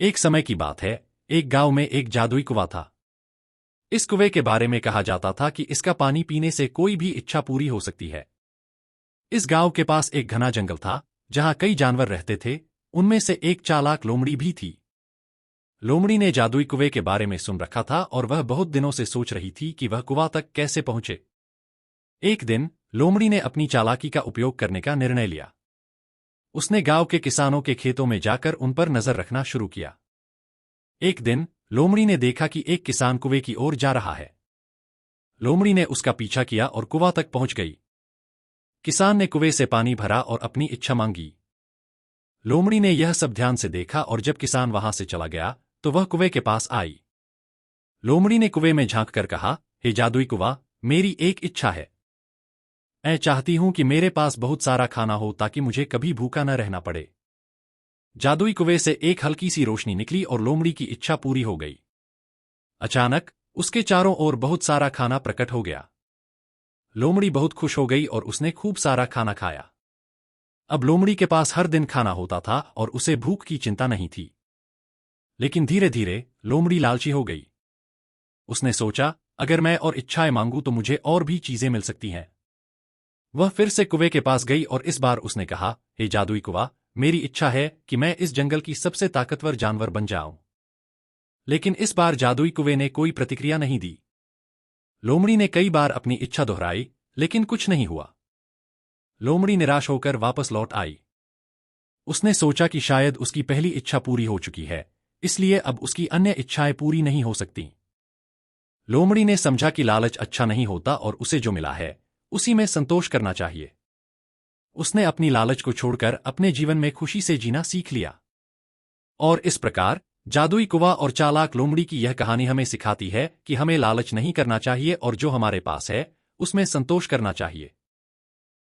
एक समय की बात है, एक गांव में एक जादुई कुआं था। इस कुएं के बारे में कहा जाता था कि इसका पानी पीने से कोई भी इच्छा पूरी हो सकती है। इस गांव के पास एक घना जंगल था, जहां कई जानवर रहते थे, उनमें से एक चालाक लोमड़ी भी थी। लोमड़ी ने जादुई कुएं के बारे में सुन रखा था और वह बहुत दिनों से सोच रही थी कि वह कुआं तक कैसे पहुंचे। एक दिन लोमड़ी ने अपनी चालाकी का उपयोग करने का निर्णय लिया। उसने गांव के किसानों के खेतों में जाकर उन पर नजर रखना शुरू किया। एक दिन लोमड़ी ने देखा कि एक किसान कुएं की ओर जा रहा है। लोमड़ी ने उसका पीछा किया और कुआं तक पहुंच गई। किसान ने कुएं से पानी भरा और अपनी इच्छा मांगी। लोमड़ी ने यह सब ध्यान से देखा और जब किसान वहां से चला गया तो वह कुएं के पास आई। लोमड़ी ने कुएं में झांक कर कहा, हे जादुई कुआं, मेरी एक इच्छा है। मैं चाहती हूं कि मेरे पास बहुत सारा खाना हो ताकि मुझे कभी भूखा न रहना पड़े। जादुई कुएं से एक हल्की सी रोशनी निकली और लोमड़ी की इच्छा पूरी हो गई। अचानक उसके चारों ओर बहुत सारा खाना प्रकट हो गया। लोमड़ी बहुत खुश हो गई और उसने खूब सारा खाना खाया। अब लोमड़ी के पास हर दिन खाना होता था और उसे भूख की चिंता नहीं थी। लेकिन धीरे धीरे लोमड़ी लालची हो गई। उसने सोचा, अगर मैं और इच्छाएं मांगूं तो मुझे और भी चीजें मिल सकती हैं। वह फिर से कुएं के पास गई और इस बार उसने कहा, हे जादुई कुआं, मेरी इच्छा है कि मैं इस जंगल की सबसे ताकतवर जानवर बन जाऊं। लेकिन इस बार जादुई कुएं ने कोई प्रतिक्रिया नहीं दी। लोमड़ी ने कई बार अपनी इच्छा दोहराई, लेकिन कुछ नहीं हुआ। लोमड़ी निराश होकर वापस लौट आई। उसने सोचा कि शायद उसकी पहली इच्छा पूरी हो चुकी है, इसलिए अब उसकी अन्य इच्छाएं पूरी नहीं हो सकती। लोमड़ी ने समझा कि लालच अच्छा नहीं होता और उसे जो मिला है उसी में संतोष करना चाहिए। उसने अपनी लालच को छोड़कर अपने जीवन में खुशी से जीना सीख लिया। और इस प्रकार जादुई कुआं और चालाक लोमड़ी की यह कहानी हमें सिखाती है कि हमें लालच नहीं करना चाहिए और जो हमारे पास है उसमें संतोष करना चाहिए।